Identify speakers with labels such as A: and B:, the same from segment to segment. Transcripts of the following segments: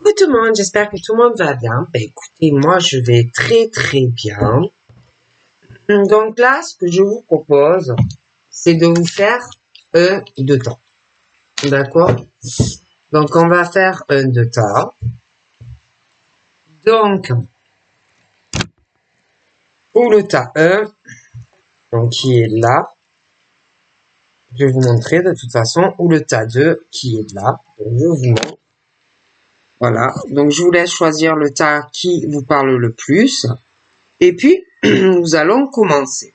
A: Coucou tout le monde, j'espère que tout le monde va bien. Écoutez, moi je vais très très bien. Donc là, ce que je vous propose, c'est de vous faire un de temps. D'accord? Donc on va faire un de temps. Donc, pour le tas 1, donc qui est là, je vais vous montrer de toute façon, ou le tas 2 qui est là. Donc, je vous montre. Voilà, donc je vous laisse choisir le tas qui vous parle le plus. Et puis, nous allons commencer.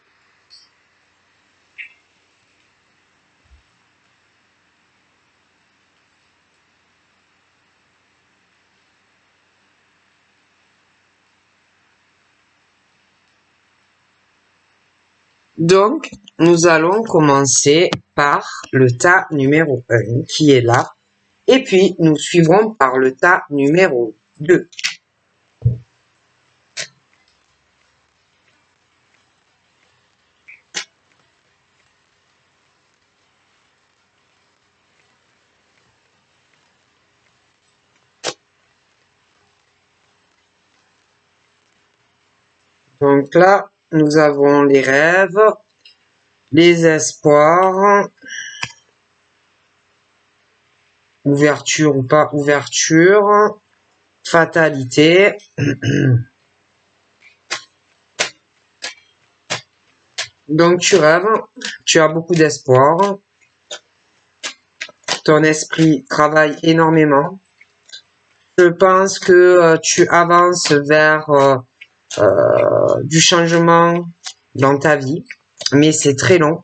A: Donc, nous allons commencer par le tas numéro 1 qui est là. Et puis, nous suivrons par le tas numéro 2. Donc là, nous avons les rêves, les espoirs, ouverture ou pas ouverture, fatalité. Donc tu rêves, tu as beaucoup d'espoir, ton esprit travaille énormément. Je pense que tu avances vers du changement dans ta vie, mais c'est très long.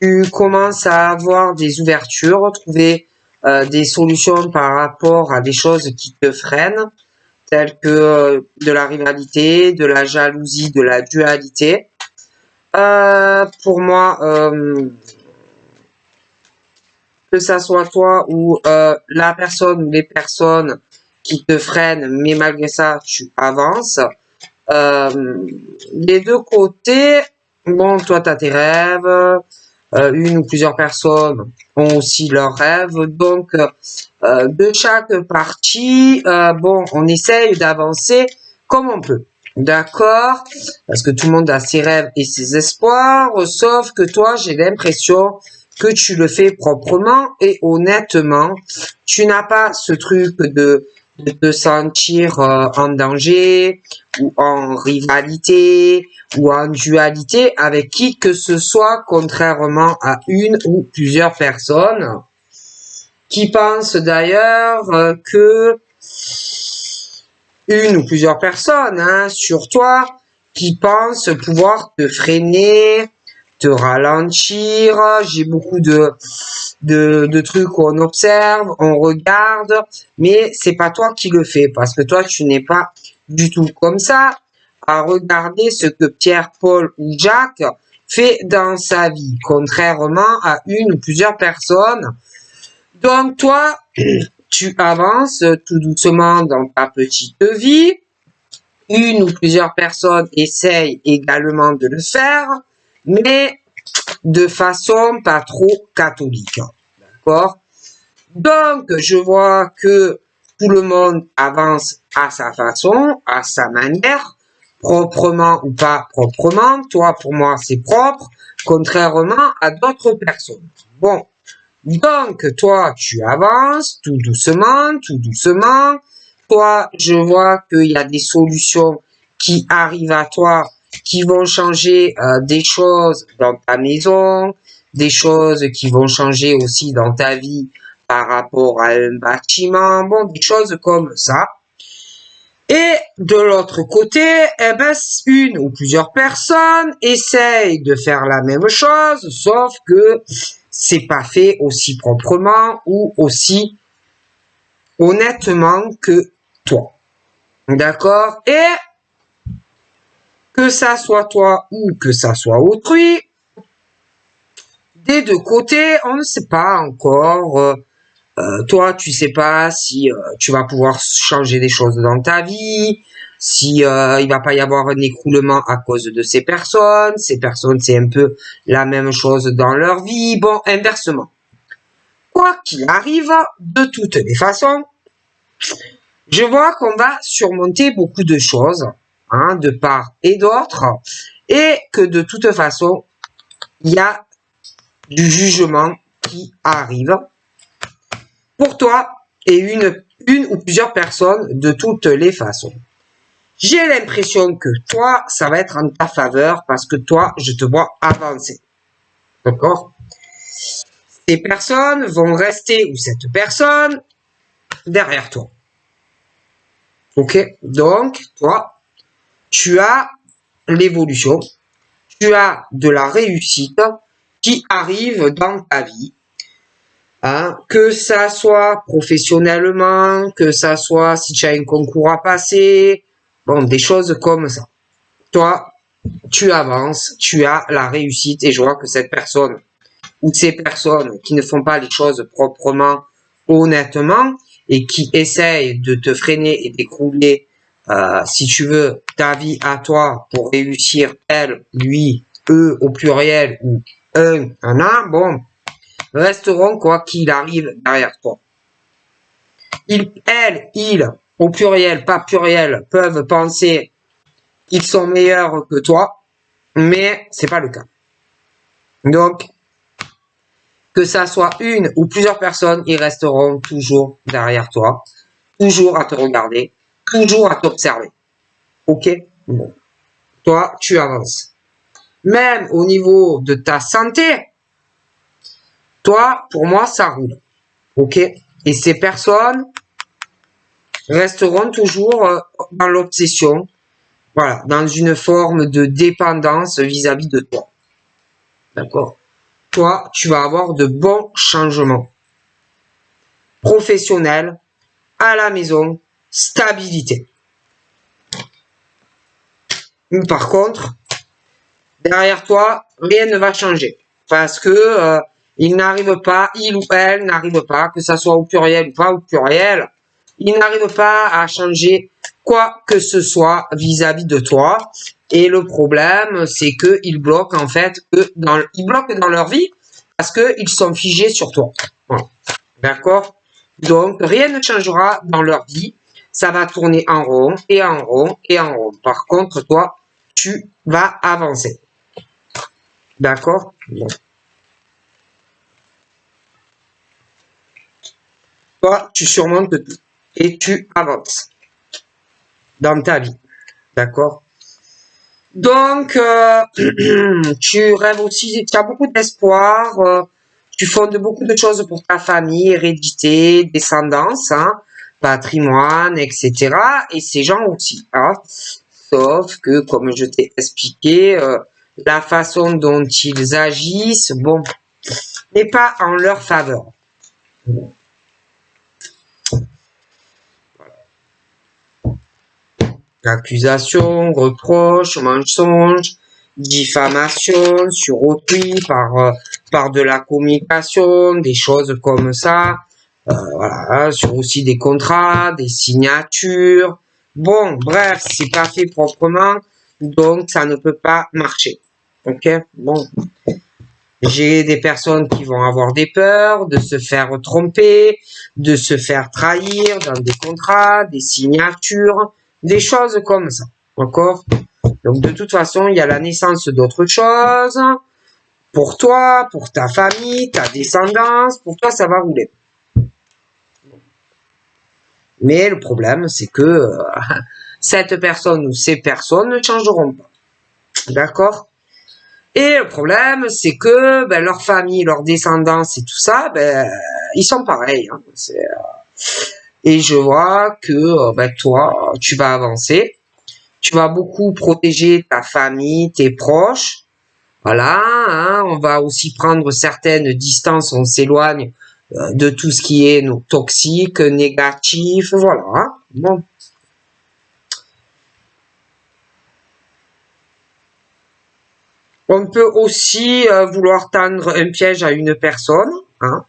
A: Tu commences à avoir des ouvertures, trouver des solutions par rapport à des choses qui te freinent, telles que de la rivalité, de la jalousie, de la dualité. Pour moi, que ça soit toi ou la personne ou les personnes qui te freinent, mais malgré ça, tu avances. Les deux côtés, bon, toi, tu as tes rêves, une ou plusieurs personnes ont aussi leurs rêves, donc de chaque partie, bon, on essaye d'avancer comme on peut. D'accord? Parce que tout le monde a ses rêves et ses espoirs, sauf que toi, j'ai l'impression que tu le fais proprement et honnêtement. Tu n'as pas ce truc de te sentir en danger ou en rivalité ou en dualité avec qui que ce soit, contrairement à une ou plusieurs personnes qui pensent d'ailleurs que une ou plusieurs personnes sur toi qui pensent pouvoir te freiner, te ralentir. J'ai beaucoup de trucs où on observe, on regarde, mais c'est pas toi qui le fais parce que toi tu n'es pas du tout comme ça à regarder ce que Pierre, Paul ou Jacques fait dans sa vie, contrairement à une ou plusieurs personnes. Donc toi, tu avances tout doucement dans ta petite vie. Une ou plusieurs personnes essayent également de le faire, mais de façon pas trop catholique. D'accord? Donc, je vois que tout le monde avance à sa façon, à sa manière, proprement ou pas proprement. Toi, pour moi, c'est propre, contrairement à d'autres personnes. Bon. Donc, toi, tu avances tout doucement, tout doucement. Toi, je vois qu'il y a des solutions qui arrivent à toi, qui vont changer des choses dans ta maison, des choses qui vont changer aussi dans ta vie par rapport à un bâtiment, bon, des choses comme ça. Et de l'autre côté, eh ben, une ou plusieurs personnes essayent de faire la même chose, sauf que c'est pas fait aussi proprement ou aussi honnêtement que toi. D'accord? Et que ça soit toi ou que ça soit autrui, des deux côtés, on ne sait pas encore. Toi, tu sais pas si tu vas pouvoir changer des choses dans ta vie, si il va pas y avoir un écroulement à cause de ces personnes. Ces personnes, c'est un peu la même chose dans leur vie. Bon, inversement. Quoi qu'il arrive, de toutes les façons, Je vois qu'on va surmonter beaucoup de choses, hein, de part et d'autre, et que de toute façon, il y a du jugement qui arrive pour toi et une ou plusieurs personnes de toutes les façons. J'ai l'impression que toi, ça va être en ta faveur parce que toi, je te vois avancer. D'accord? Ces personnes vont rester, ou cette personne, derrière toi. Ok? Donc, toi, tu as l'évolution, tu as de la réussite qui arrive dans ta vie. Hein, que ça soit professionnellement, que ça soit si tu as un concours à passer, bon, des choses comme ça. Toi, tu avances, tu as la réussite et je vois que cette personne ou ces personnes qui ne font pas les choses proprement, honnêtement et qui essayent de te freiner et d'écrouler, si tu veux, ta vie à toi pour réussir elle, lui, eux au pluriel ou un, bon, resteront quoi qu'il arrive derrière toi. Ils, au pluriel, pas pluriel, peuvent penser qu'ils sont meilleurs que toi, mais c'est pas le cas. Donc, que ça soit une ou plusieurs personnes, ils resteront toujours derrière toi, toujours à te regarder, toujours à t'observer. Ok? Bon. Toi, tu avances. Même au niveau de ta santé, toi, pour moi, ça roule. Ok? Et ces personnes resteront toujours dans l'obsession, voilà, dans une forme de dépendance vis-à-vis de toi. D'accord? Toi, tu vas avoir de bons changements professionnels, à la maison, stabilité. Par contre, derrière toi, rien ne va changer parce que il n'arrive pas, il ou elle n'arrive pas, que ça soit au pluriel ou pas au pluriel, il n'arrive pas à changer quoi que ce soit vis-à-vis de toi. Et le problème, c'est que ils bloquent en fait, ils bloquent dans leur vie parce que ils sont figés sur toi. Voilà. D'accord? Donc rien ne changera dans leur vie. Ça va tourner en rond et en rond et en rond. Par contre, toi, tu vas avancer. D'accord? Bon. Toi, tu surmontes tout et tu avances dans ta vie. D'accord? Donc, tu rêves aussi, tu as beaucoup d'espoir, tu fondes beaucoup de choses pour ta famille, hérédité, descendance, hein, patrimoine, etc. Et ces gens aussi. Hein. Sauf que, comme je t'ai expliqué, la façon dont ils agissent, bon, n'est pas en leur faveur. Accusation, reproche, mensonge, diffamation sur autrui par de la communication, des choses comme ça. Voilà, sur aussi des contrats, des signatures. Bon, bref, c'est pas fait proprement, donc ça ne peut pas marcher. Ok? Bon. J'ai des personnes qui vont avoir des peurs de se faire tromper, de se faire trahir dans des contrats, des signatures, des choses comme ça. D'accord? Donc de toute façon, il y a la naissance d'autres choses. Pour toi, pour ta famille, ta descendance, pour toi, ça va rouler. Mais le problème, c'est que cette personne ou ces personnes ne changeront pas. D'accord? Et le problème, c'est que leur famille, leur descendance et tout ça, ils sont pareils. Hein. Et je vois que toi, tu vas avancer. Tu vas beaucoup protéger ta famille, tes proches. Voilà, hein, on va aussi prendre certaines distances, on s'éloigne de tout ce qui est toxique, négatif, voilà. Hein. Bon. On peut aussi vouloir tendre un piège à une personne. Hein.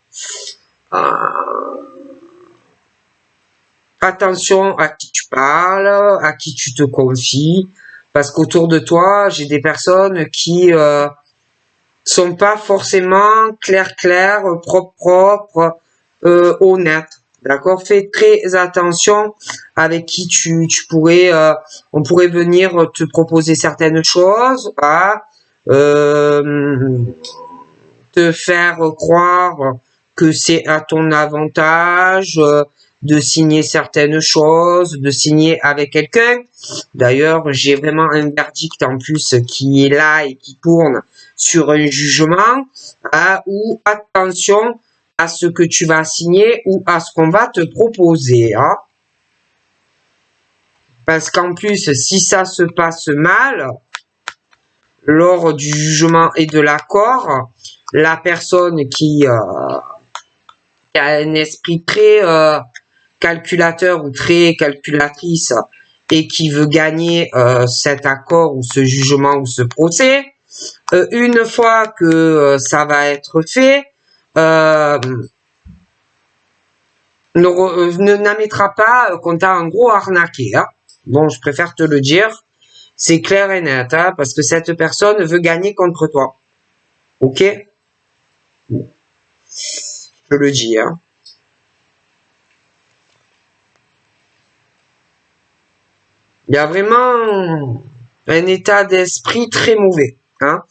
A: Attention à qui tu parles, à qui tu te confies, parce qu'autour de toi, j'ai des personnes qui sont pas forcément claires, propres, honnêtes. D'accord? Fais très attention avec qui tu pourrais, on pourrait venir te proposer certaines choses, hein, te faire croire que c'est à ton avantage de signer certaines choses, de signer avec quelqu'un. D'ailleurs, j'ai vraiment un verdict en plus qui est là et qui tourne sur un jugement, hein, ou attention à ce que tu vas signer ou à ce qu'on va te proposer. Hein. Parce qu'en plus, si ça se passe mal, lors du jugement et de l'accord, la personne qui a un esprit très calculateur ou très calculatrice et qui veut gagner cet accord ou ce jugement ou ce procès, une fois que ça va être fait, n'admettra pas qu'on t'a en gros arnaqué. Hein. Bon, je préfère te le dire. C'est clair et net, hein, parce que cette personne veut gagner contre toi. Ok? Je le dis. Hein. Il y a vraiment un état d'esprit très mauvais. Hein,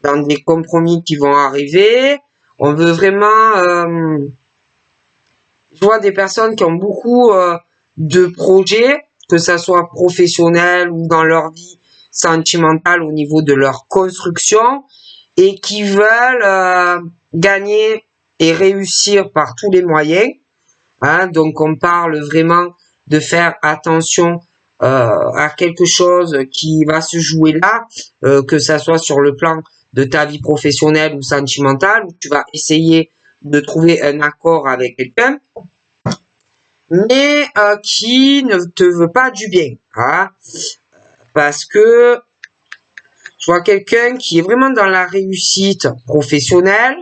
A: dans des compromis qui vont arriver. On veut vraiment... je vois des personnes qui ont beaucoup de projets, que ça soit professionnel ou dans leur vie sentimentale au niveau de leur construction, et qui veulent gagner et réussir par tous les moyens. Hein, donc on parle vraiment de faire attention à quelque chose qui va se jouer là, que ça soit sur le plan de ta vie professionnelle ou sentimentale, où tu vas essayer de trouver un accord avec quelqu'un, mais qui ne te veut pas du bien. Hein, parce que je vois quelqu'un qui est vraiment dans la réussite professionnelle,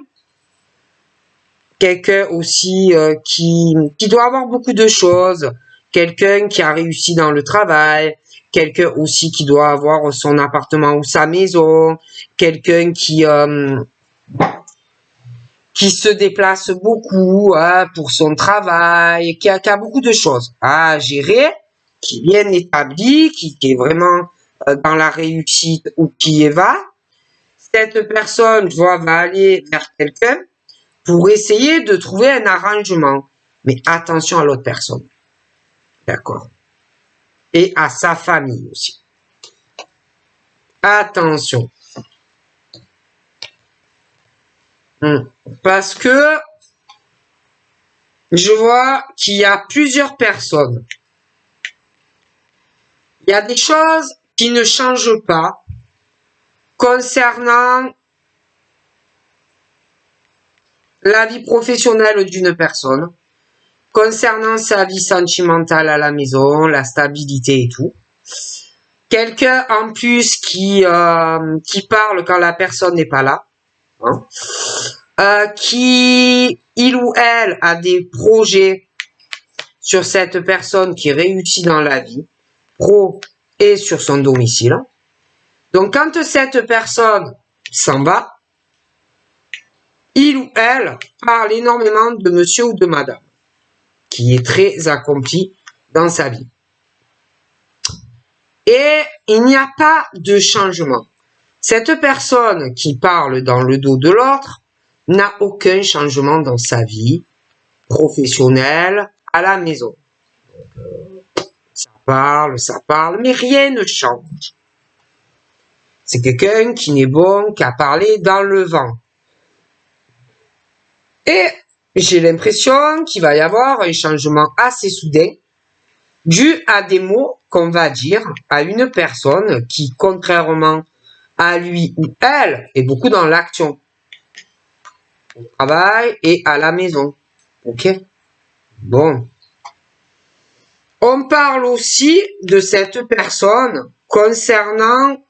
A: quelqu'un aussi qui doit avoir beaucoup de choses, quelqu'un qui a réussi dans le travail, quelqu'un aussi qui doit avoir son appartement ou sa maison, quelqu'un qui se déplace beaucoup pour son travail, qui a beaucoup de choses à gérer, qui est bien établi, qui est vraiment dans la réussite ou qui y va. Cette personne va aller vers quelqu'un pour essayer de trouver un arrangement. Mais attention à l'autre personne. D'accord? Et à sa famille aussi. Attention. Parce que je vois qu'il y a plusieurs personnes. Il y a des choses qui ne changent pas concernant la vie professionnelle d'une personne, concernant sa vie sentimentale à la maison, la stabilité et tout. Quelqu'un en plus qui parle quand la personne n'est pas là, hein, qui, il ou elle, a des projets sur cette personne qui réussit dans la vie, pro et sur son domicile. Donc quand cette personne s'en va, il ou elle parle énormément de monsieur ou de madame, qui est très accompli dans sa vie. Et il n'y a pas de changement. Cette personne qui parle dans le dos de l'autre n'a aucun changement dans sa vie professionnelle à la maison. Ça parle, mais rien ne change. C'est quelqu'un qui n'est bon qu'à parler dans le vent. Et j'ai l'impression qu'il va y avoir un changement assez soudain dû à des mots qu'on va dire à une personne qui, contrairement à lui ou elle, est beaucoup dans l'action. Au travail et à la maison. Ok? Bon. On parle aussi de cette personne concernant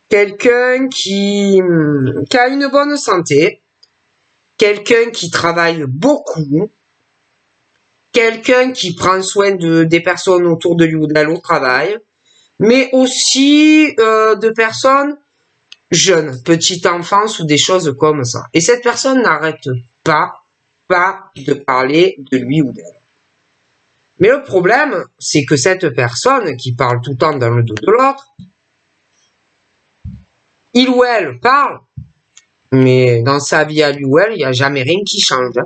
A: quelqu'un qui a une bonne santé, quelqu'un qui travaille beaucoup, quelqu'un qui prend soin des personnes autour de lui ou d'elle au travail, mais aussi de personnes jeune, petite enfance ou des choses comme ça. Et cette personne n'arrête pas de parler de lui ou d'elle. Mais le problème, c'est que cette personne qui parle tout le temps dans le dos de l'autre, il ou elle parle, mais dans sa vie à lui ou elle, il n'y a jamais rien qui change.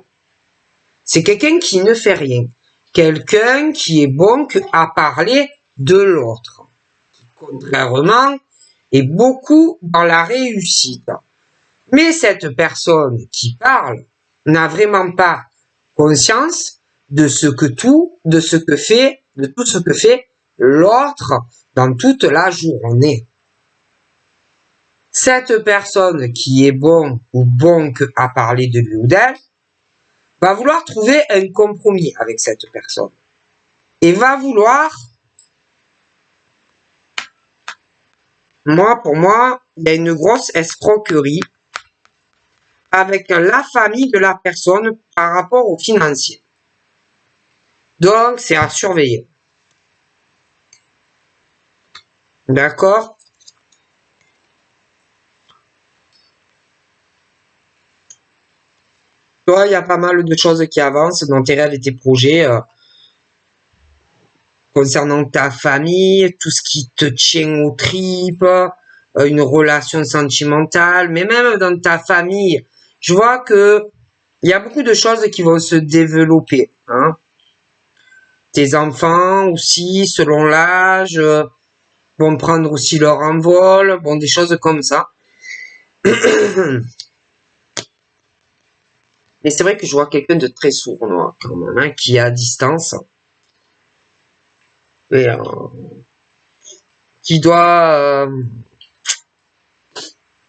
A: C'est quelqu'un qui ne fait rien. Quelqu'un qui est bon à parler de l'autre. Contrairement, est beaucoup dans la réussite. Mais cette personne qui parle n'a vraiment pas conscience de tout ce que fait l'autre dans toute la journée. Cette personne qui est bon ou bon à parler de lui ou d'elle va vouloir trouver un compromis avec cette personne et va vouloir, pour moi, il y a une grosse escroquerie avec la famille de la personne par rapport au financier. Donc, c'est à surveiller. D'accord? Toi, il y a pas mal de choses qui avancent dans tes rêves et tes projets concernant ta famille, tout ce qui te tient aux tripes, une relation sentimentale, mais même dans ta famille, je vois que il y a beaucoup de choses qui vont se développer. Hein. Tes enfants aussi, selon l'âge, vont prendre aussi leur envol, bon, des choses comme ça. Mais c'est vrai que je vois quelqu'un de très sournois quand même, hein, qui est à distance. Et, qui doit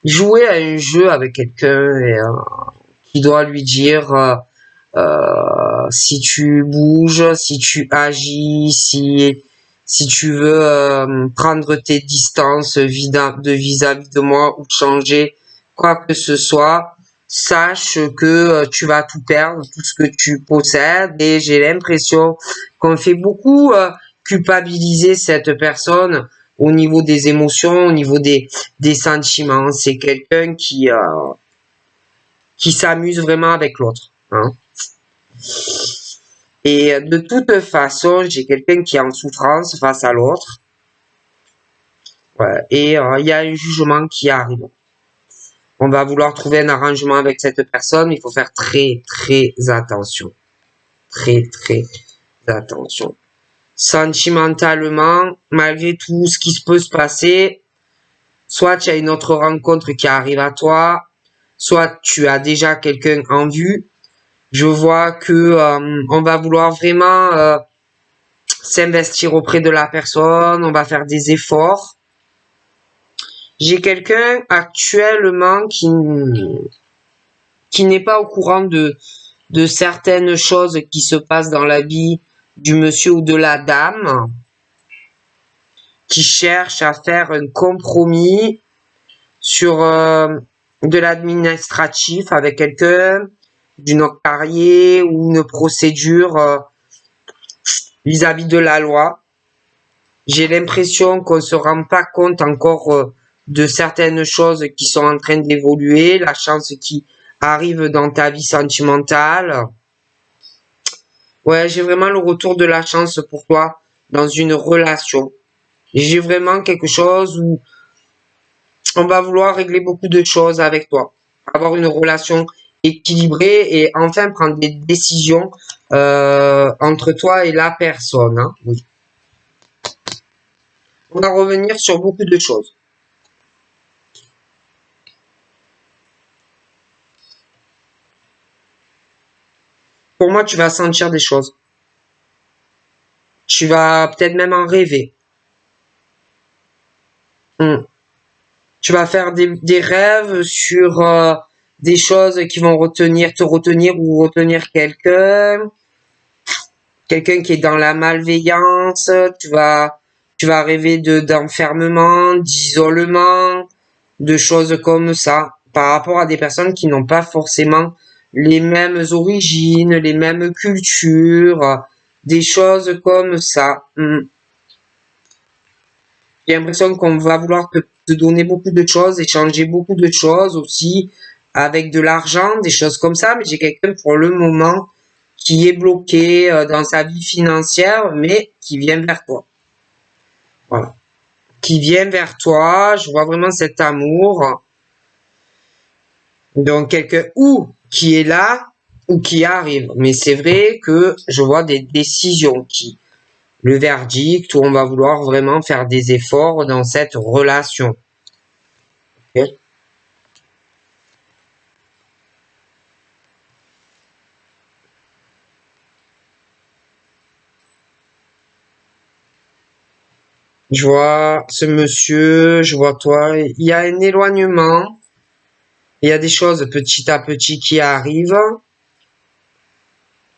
A: jouer à un jeu avec quelqu'un et qui doit lui dire si tu bouges, si tu agis, si tu veux prendre tes distances vis-à-vis de moi ou changer quoi que ce soit, sache que tu vas tout perdre, tout ce que tu possèdes. Et j'ai l'impression qu'on fait beaucoup culpabiliser cette personne au niveau des émotions, au niveau des sentiments. C'est quelqu'un qui s'amuse vraiment avec l'autre. Hein. Et de toute façon, j'ai quelqu'un qui est en souffrance face à l'autre. Ouais. Et il y a un jugement qui arrive. On va vouloir trouver un arrangement avec cette personne. Il faut faire très, très attention. Très, très attention. Sentimentalement, malgré tout ce qui peut se passer, soit tu as une autre rencontre qui arrive à toi, soit tu as déjà quelqu'un en vue. Je vois que on va vouloir vraiment s'investir auprès de la personne, on va faire des efforts. J'ai quelqu'un actuellement qui n'est pas au courant de certaines choses qui se passent dans la vie du monsieur ou de la dame, qui cherche à faire un compromis sur de l'administratif avec quelqu'un, du notarié ou une procédure vis-à-vis de la loi. J'ai l'impression qu'on se rend pas compte encore de certaines choses qui sont en train d'évoluer, la chance qui arrive dans ta vie sentimentale. Ouais, j'ai vraiment le retour de la chance pour toi dans une relation. J'ai vraiment quelque chose où on va vouloir régler beaucoup de choses avec toi, avoir une relation équilibrée et enfin prendre des décisions entre toi et la personne. Hein. Oui. On va revenir sur beaucoup de choses. Pour moi, tu vas sentir des choses. Tu vas peut-être même en rêver. Tu vas faire des rêves sur des choses qui vont te retenir ou retenir quelqu'un. Quelqu'un qui est dans la malveillance. Tu vas rêver d'enfermement, d'isolement, de choses comme ça, par rapport à des personnes qui n'ont pas forcément les mêmes origines, les mêmes cultures, des choses comme ça. J'ai l'impression qu'on va vouloir te te donner beaucoup de choses, échanger beaucoup de choses aussi, avec de l'argent, des choses comme ça, mais j'ai quelqu'un pour le moment qui est bloqué dans sa vie financière, mais qui vient vers toi. Voilà. Qui vient vers toi, je vois vraiment cet amour. Donc quelqu'un ou qui est là ou qui arrive. Mais c'est vrai que je vois des décisions qui, le verdict, où on va vouloir vraiment faire des efforts dans cette relation. Okay. Je vois ce monsieur, je vois toi, il y a un éloignement, il y a des choses petit à petit qui arrivent,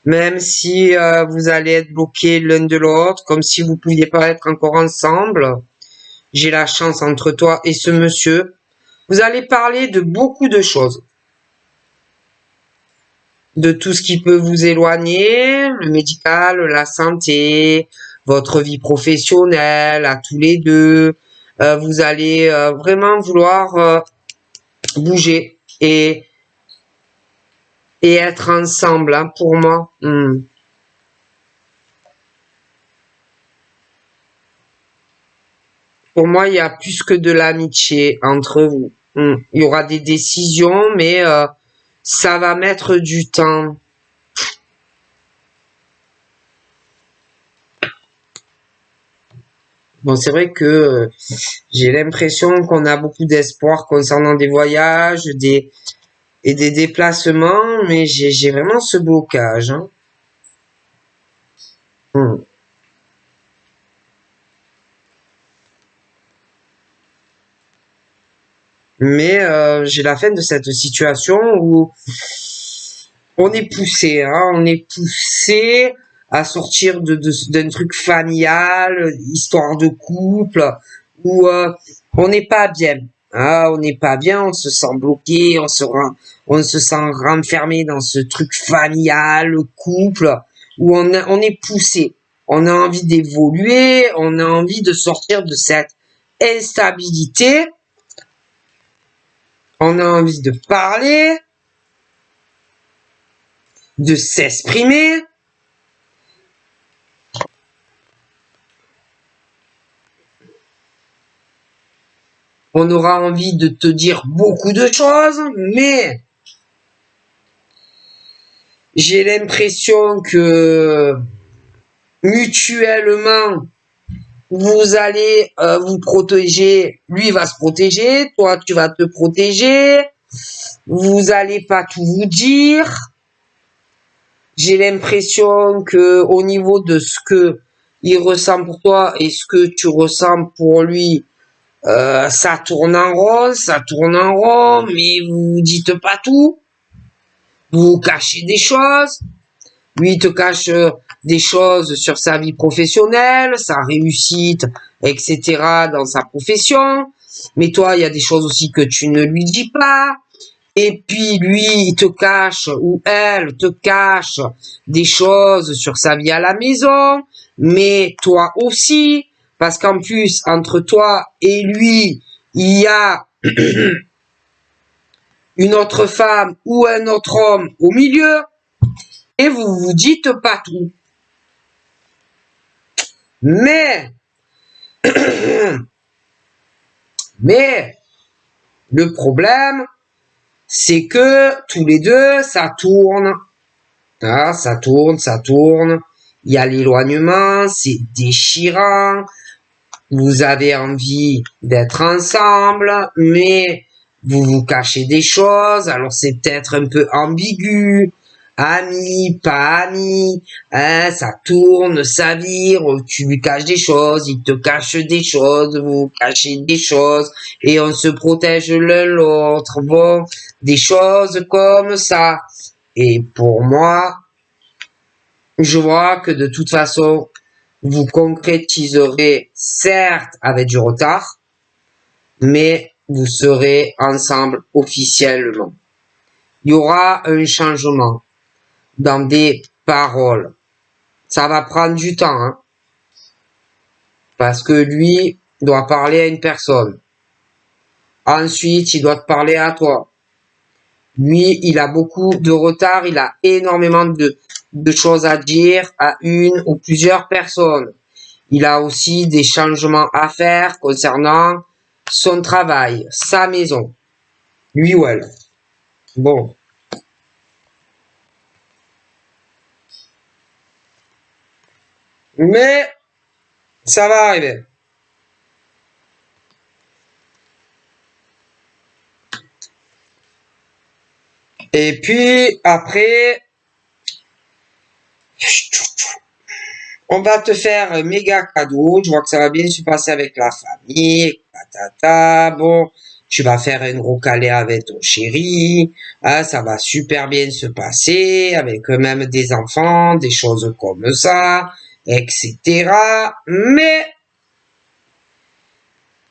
A: même si vous allez être bloqués l'un de l'autre, comme si vous ne pouviez pas être encore ensemble. J'ai la chance entre toi et ce monsieur. Vous allez parler de beaucoup de choses. De tout ce qui peut vous éloigner, le médical, la santé, votre vie professionnelle, à tous les deux. Vous allez vraiment vouloir bouger et être ensemble, hein, pour moi. Pour moi, il y a plus que de l'amitié entre vous. Il y aura des décisions, mais ça va mettre du temps. Bon, c'est vrai que j'ai l'impression qu'on a beaucoup d'espoir concernant des voyages, et des déplacements, mais j'ai vraiment ce blocage. Hein. Hmm. Mais j'ai la fin de cette situation où on est poussé, hein, on est poussé à sortir d'un truc familial, histoire de couple, où on n'est pas bien. Hein, on n'est pas bien, on se sent bloqué, on se sent renfermé dans ce truc familial, couple, où on est poussé. On a envie d'évoluer, on a envie de sortir de cette instabilité, on a envie de parler, de s'exprimer. On aura envie de te dire beaucoup de choses, mais j'ai l'impression que mutuellement, vous allez vous protéger. Lui va se protéger, toi tu vas te protéger. Vous allez pas tout vous dire. J'ai l'impression que au niveau de ce que il ressent pour toi et ce que tu ressens pour lui, ça tourne en rond, ça tourne en rond, mais vous dites pas tout. Vous cachez des choses. Lui, il te cache des choses sur sa vie professionnelle, sa réussite, etc. dans sa profession. Mais toi, il y a des choses aussi que tu ne lui dis pas. Et puis, lui, il te cache, ou elle te cache des choses sur sa vie à la maison. Mais toi aussi. Parce qu'en plus, entre toi et lui, il y a une autre femme ou un autre homme au milieu. Et vous vous dites pas tout. Mais, mais, le problème, c'est que tous les deux, ça tourne. Ah, ça tourne, ça tourne. Il y a l'éloignement, c'est déchirant. Vous avez envie d'être ensemble, mais vous vous cachez des choses. Alors c'est peut-être un peu ambigu. Ami, pas ami, hein, ça tourne, ça vire, tu lui caches des choses, il te cache des choses, vous cachez des choses, et on se protège l'un l'autre, bon, des choses comme ça. Et pour moi, je vois que de toute façon, vous concrétiserez, certes avec du retard, mais vous serez ensemble officiellement. Il y aura un changement dans des paroles. Ça va prendre du temps, hein, parce que lui doit parler à une personne. Ensuite, il doit te parler à toi. Lui, il a beaucoup de retard, il a énormément de choses à dire à une ou plusieurs personnes. Il a aussi des changements à faire concernant son travail, sa maison. Lui ou elle. Bon. Mais ça va arriver. Et puis après, on va te faire un méga cadeau. Je vois que ça va bien se passer avec la famille. Patata. Bon, tu vas faire un gros câlin avec ton chéri. Ah, ça va super bien se passer avec même des enfants, des choses comme ça, etc. Mais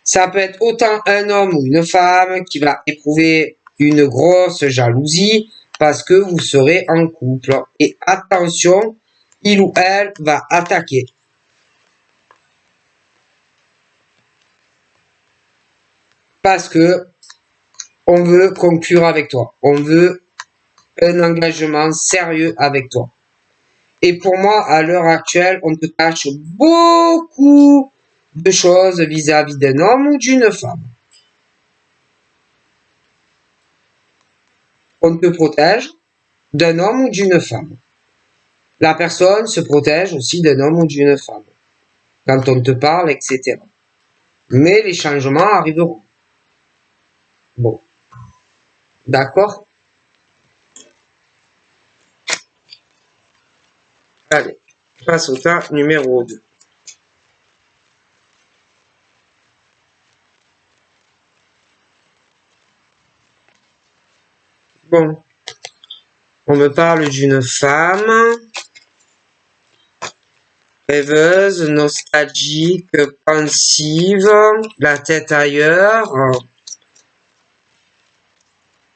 A: ça peut être autant un homme ou une femme qui va éprouver une grosse jalousie parce que vous serez en couple. Et attention, il ou elle va attaquer. Parce que on veut conclure avec toi. On veut un engagement sérieux avec toi. Et pour moi, à l'heure actuelle, on te cache beaucoup de choses vis-à-vis d'un homme ou d'une femme. On te protège d'un homme ou d'une femme. La personne se protège aussi d'un homme ou d'une femme. Quand on te parle, etc. Mais les changements arriveront. Bon. D'accord? Allez. Passe au tas numéro 2. Bon. On me parle d'une femme rêveuse, nostalgique, pensive, la tête ailleurs.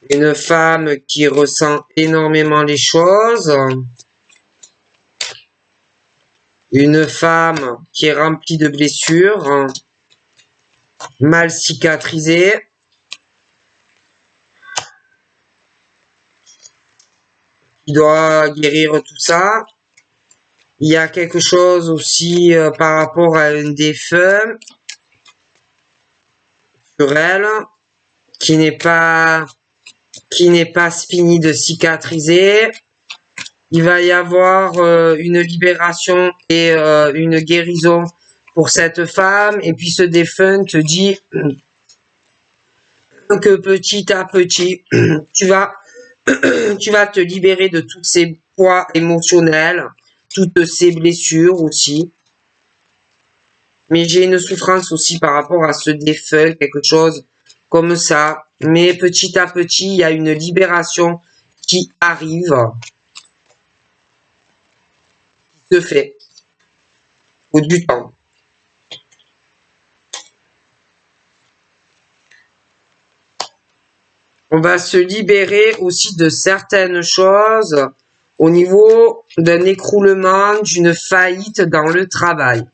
A: Une femme qui ressent énormément les choses. Une femme qui est remplie de blessures, mal cicatrisée. Qui doit guérir tout ça. Il y a quelque chose aussi par rapport à un défunt sur elle qui n'est pas fini de cicatriser. Il va y avoir une libération et une guérison pour cette femme. Et puis ce défunt te dit que petit à petit, tu vas te libérer de tous ces poids émotionnels, toutes ces blessures aussi. Mais j'ai une souffrance aussi par rapport à ce défunt, quelque chose comme ça. Mais petit à petit, il y a une libération qui arrive, qui se fait au du temps. On va se libérer aussi de certaines choses au niveau d'un écroulement, d'une faillite dans le travail.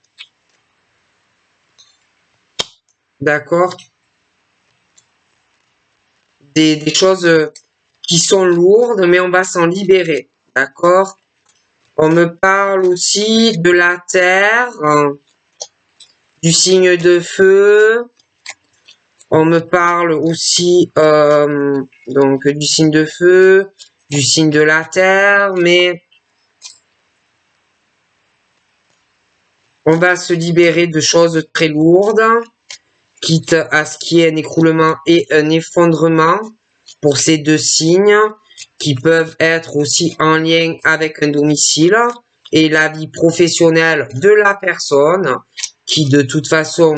A: D'accord? Des choses qui sont lourdes, mais on va s'en libérer. D'accord? On me parle aussi de la terre, du signe de feu. On me parle aussi donc du signe de feu, du signe de la terre, mais on va se libérer de choses très lourdes, quitte à ce qui est un écroulement et un effondrement pour ces deux signes qui peuvent être aussi en lien avec un domicile et la vie professionnelle de la personne qui de toute façon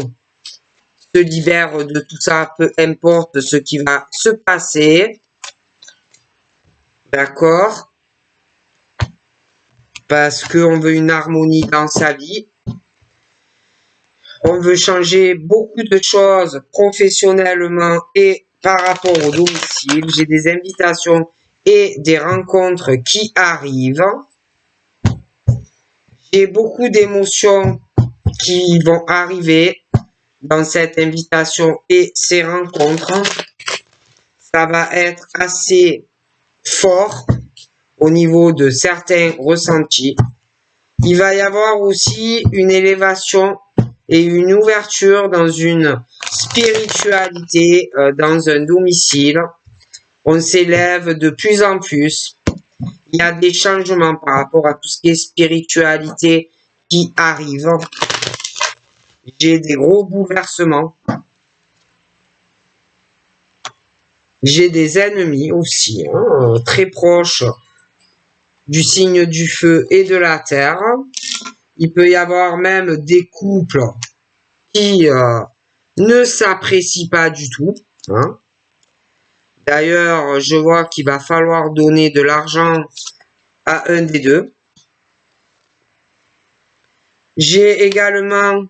A: se libère de tout ça, peu importe ce qui va se passer. D'accord? Parce qu'on veut une harmonie dans sa vie. On veut changer beaucoup de choses professionnellement et par rapport au domicile. J'ai des invitations et des rencontres qui arrivent. J'ai beaucoup d'émotions qui vont arriver. dans cette invitation et ces rencontres, ça va être assez fort au niveau de certains ressentis. Il va y avoir aussi une élévation et une ouverture dans une spiritualité, dans un domicile. On s'élève de plus en plus. Il y a des changements par rapport à tout ce qui est spiritualité qui arrivent. J'ai des gros bouleversements. J'ai des ennemis aussi, hein, très proches du signe du feu et de la terre. Il peut y avoir même des couples qui ne s'apprécient pas du tout. Hein. D'ailleurs, je vois qu'il va falloir donner de l'argent à un des deux. J'ai également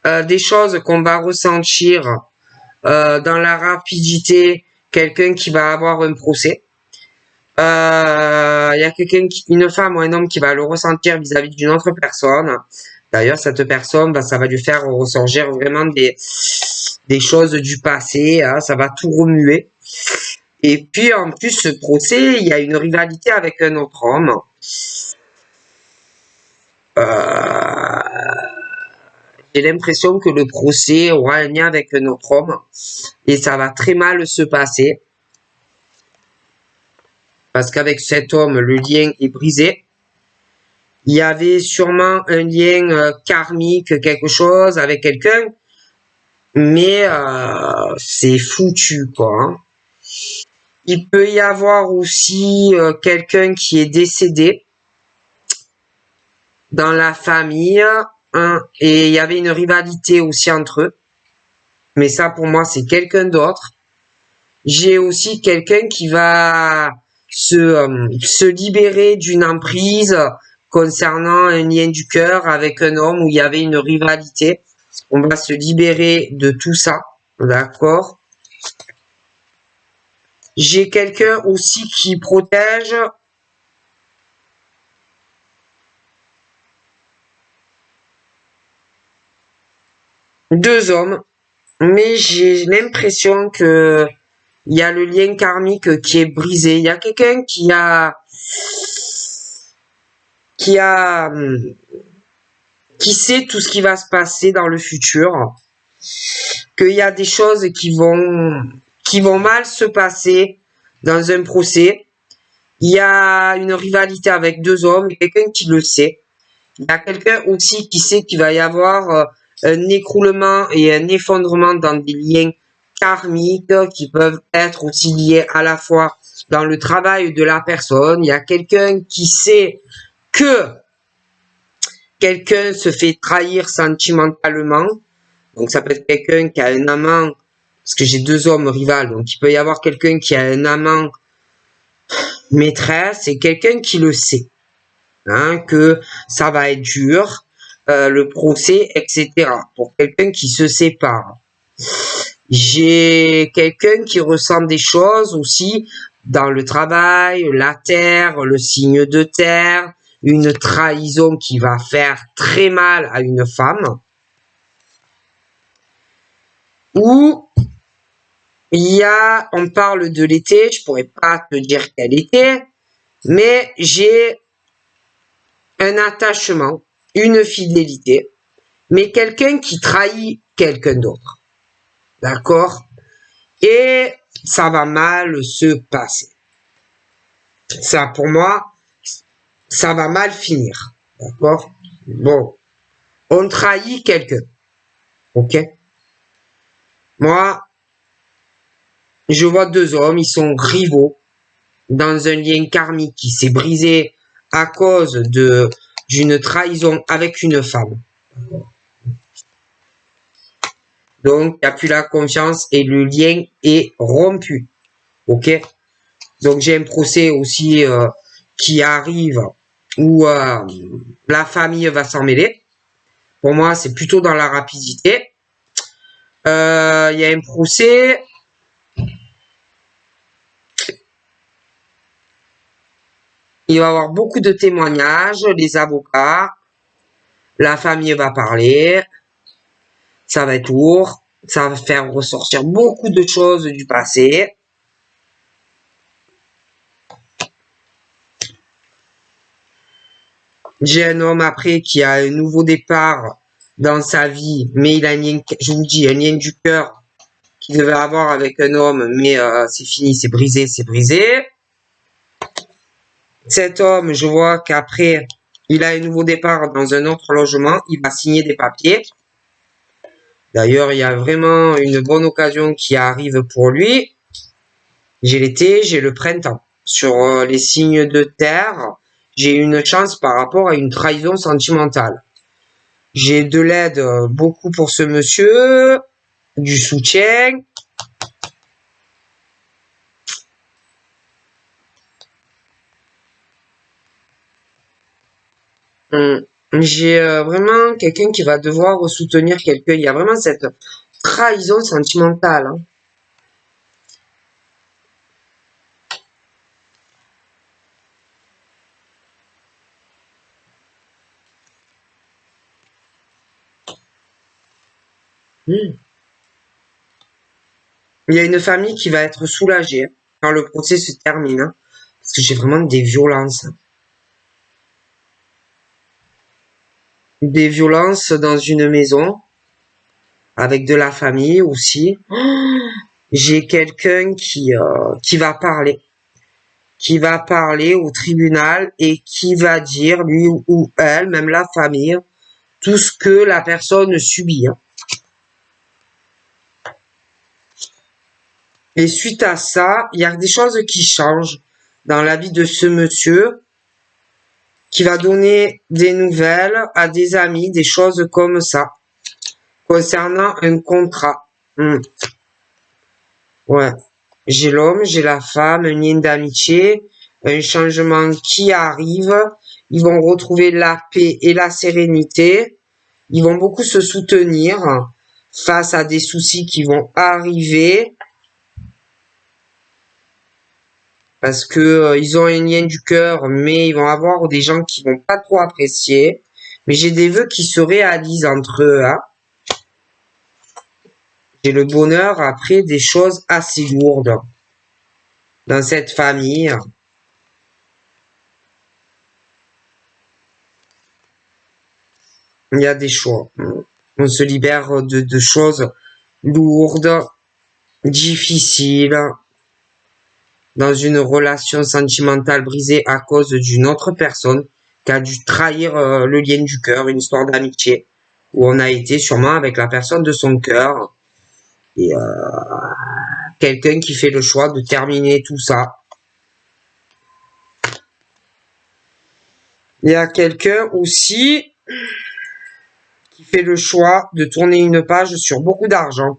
A: des choses qu'on va ressentir dans la rapidité. Quelqu'un qui va avoir un procès. Il y a une femme ou un homme qui va le ressentir vis-à-vis d'une autre personne. D'ailleurs, cette personne, ça va lui faire ressortir vraiment des choses du passé. Hein, ça va tout remuer. Et puis, en plus, ce procès, il y a une rivalité avec un autre homme. J'ai l'impression que le procès aura un lien avec un autre homme. Et ça va très mal se passer. Parce qu'avec cet homme, le lien est brisé. Il y avait sûrement un lien karmique, quelque chose avec quelqu'un. Mais c'est foutu, quoi. Hein. Il peut y avoir aussi quelqu'un qui est décédé dans la famille. Hein, et il y avait une rivalité aussi entre eux. Mais ça, pour moi, c'est quelqu'un d'autre. J'ai aussi quelqu'un qui va se libérer d'une emprise concernant un lien du cœur avec un homme où il y avait une rivalité. On va se libérer de tout ça, d'accord? J'ai quelqu'un aussi qui protège deux hommes, mais j'ai l'impression que il y a le lien karmique qui est brisé. Il y a quelqu'un qui sait tout ce qui va se passer dans le futur, qu'il y a des choses qui vont mal se passer dans un procès. Il y a une rivalité avec deux hommes, quelqu'un qui le sait. Il y a quelqu'un aussi qui sait qu'il va y avoir un écroulement et un effondrement dans des liens karmiques qui peuvent être aussi liés à la fois dans le travail de la personne. Il y a quelqu'un qui sait que quelqu'un se fait trahir sentimentalement. Donc ça peut être quelqu'un qui a un amant, parce que j'ai deux hommes rivales, donc il peut y avoir quelqu'un qui a un amant maîtresse et quelqu'un qui le sait. Hein, que ça va être dur, le procès, etc. Pour quelqu'un qui se sépare. J'ai quelqu'un qui ressent des choses aussi dans le travail, la terre, le signe de terre, une trahison qui va faire très mal à une femme. Ou on parle de l'été, je pourrais pas te dire quel été, mais j'ai un attachement, une fidélité, mais quelqu'un qui trahit quelqu'un d'autre. D'accord? Et ça va mal se passer. Ça, pour moi, ça va mal finir. D'accord? Bon. On trahit quelqu'un. Ok? Moi, je vois deux hommes, ils sont rivaux dans un lien karmique qui s'est brisé à cause d'une trahison avec une femme. Donc, il n'y a plus la confiance et le lien est rompu. Ok? Donc, j'ai un procès aussi qui arrive où la famille va s'en mêler. Pour moi, c'est plutôt dans la rapidité. Il y a un procès. Il va y avoir beaucoup de témoignages, les avocats, la famille va parler. Ça va être lourd. Ça va faire ressortir beaucoup de choses du passé. J'ai un homme après qui a un nouveau départ dans sa vie, mais il a un lien, je vous dis, un lien du cœur qu'il devait avoir avec un homme, mais c'est fini, c'est brisé, c'est brisé. Cet homme, je vois qu'après, il a un nouveau départ dans un autre logement, il va signer des papiers. D'ailleurs, il y a vraiment une bonne occasion qui arrive pour lui. J'ai l'été, j'ai le printemps. Sur les signes de terre, j'ai une chance par rapport à une trahison sentimentale. J'ai de l'aide beaucoup pour ce monsieur, du soutien. J'ai vraiment quelqu'un qui va devoir soutenir quelqu'un. Il y a vraiment cette trahison sentimentale. Hein. Il y a une famille qui va être soulagée quand le procès se termine. Hein, parce que j'ai vraiment des violences. Des violences dans une maison. Avec de la famille aussi. J'ai quelqu'un qui va parler. Qui va parler au tribunal et qui va dire, lui ou elle, même la famille, tout ce que la personne subit. Hein. Et suite à ça, il y a des choses qui changent dans la vie de ce monsieur qui va donner des nouvelles à des amis, des choses comme ça, concernant un contrat. Ouais. J'ai l'homme, j'ai la femme, un lien d'amitié, un changement qui arrive. Ils vont retrouver la paix et la sérénité. Ils vont beaucoup se soutenir face à des soucis qui vont arriver. Parce que ils ont un lien du cœur, mais ils vont avoir des gens qui vont pas trop apprécier. Mais j'ai des vœux qui se réalisent entre eux. Hein. J'ai le bonheur après des choses assez lourdes dans cette famille. Il y a des choix. On se libère de choses lourdes, difficiles, dans une relation sentimentale brisée à cause d'une autre personne qui a dû trahir le lien du cœur, une histoire d'amitié, où on a été sûrement avec la personne de son cœur. Et quelqu'un qui fait le choix de terminer tout ça. Il y a quelqu'un aussi qui fait le choix de tourner une page sur beaucoup d'argent.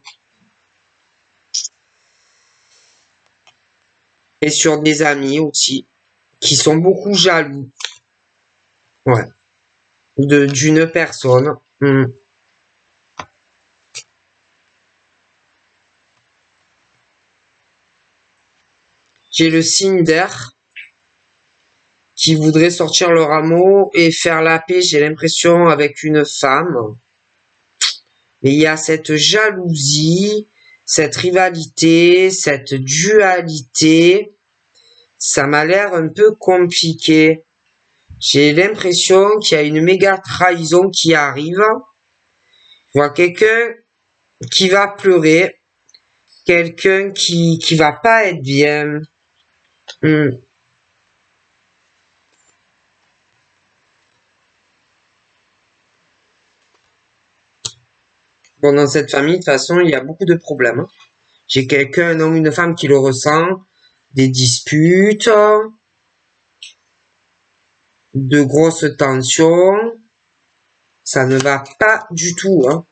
A: Et sur des amis aussi, qui sont beaucoup jaloux. Ouais. D'une personne. J'ai le signe d'air qui voudrait sortir le rameau et faire la paix, j'ai l'impression, avec une femme. Mais il y a cette jalousie, cette rivalité, cette dualité. Ça m'a l'air un peu compliqué. J'ai l'impression qu'il y a une méga trahison qui arrive. Je vois quelqu'un qui va pleurer, quelqu'un qui va pas être bien. Bon, dans cette famille, de toute façon, il y a beaucoup de problèmes. Hein. J'ai quelqu'un, un homme, une femme qui le ressent, des disputes, de grosses tensions. Ça ne va pas du tout. Hein.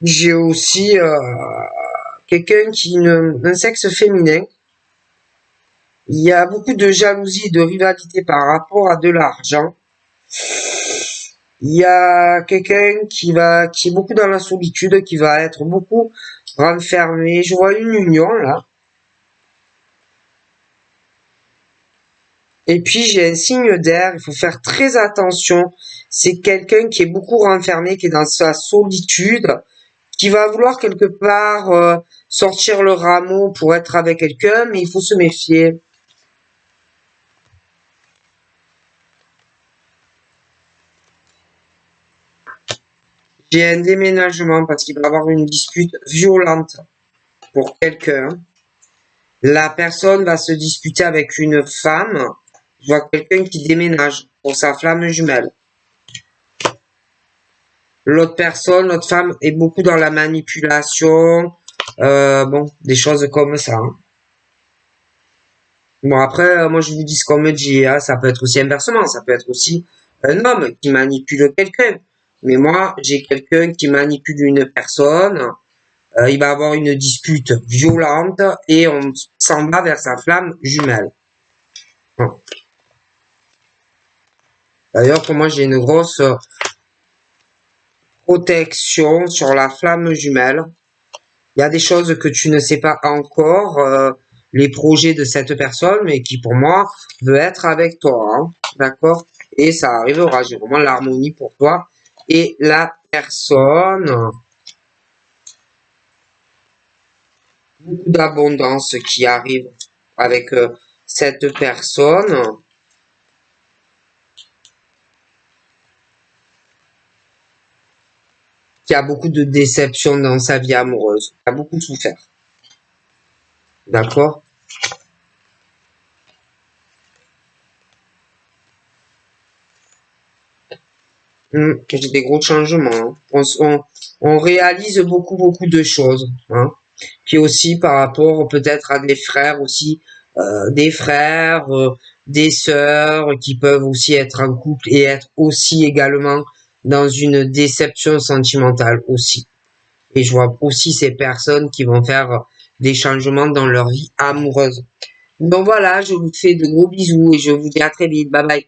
A: J'ai aussi quelqu'un un sexe féminin. Il y a beaucoup de jalousie et de rivalité par rapport à de l'argent. Il y a quelqu'un qui est beaucoup dans la solitude, qui va être beaucoup renfermé. Je vois une union, là. Et puis, j'ai un signe d'air. Il faut faire très attention. C'est quelqu'un qui est beaucoup renfermé, qui est dans sa solitude, qui va vouloir quelque part sortir le rameau pour être avec quelqu'un, mais il faut se méfier. J'ai un déménagement parce qu'il va y avoir une dispute violente pour quelqu'un. La personne va se disputer avec une femme. Je vois quelqu'un qui déménage pour sa flamme jumelle. L'autre personne, l'autre femme est beaucoup dans la manipulation. Bon, des choses comme ça. Hein. Bon, après, moi, je vous dis ce qu'on me dit. Hein, ça peut être aussi inversement. Ça peut être aussi un homme qui manipule quelqu'un. Mais moi, j'ai quelqu'un qui manipule une personne. Il va avoir une dispute violente et on s'en va vers sa flamme jumelle. Bon. D'ailleurs, pour moi, j'ai une grosse protection sur la flamme jumelle. Il y a des choses que tu ne sais pas encore, les projets de cette personne, mais qui pour moi veut être avec toi, hein, d'accord? Et ça arrivera, j'ai vraiment l'harmonie pour toi. Et la personne, beaucoup d'abondance qui arrive avec cette personne. Qui a beaucoup de déceptions dans sa vie amoureuse, qui a beaucoup souffert. D'accord? J'ai des gros changements. Hein. On réalise beaucoup de choses. Hein. Puis aussi par rapport peut-être à des frères aussi, des frères, des sœurs qui peuvent aussi être en couple et être aussi également dans une déception sentimentale aussi. Et je vois aussi ces personnes qui vont faire des changements dans leur vie amoureuse. Donc voilà, je vous fais de gros bisous et je vous dis à très vite. Bye bye.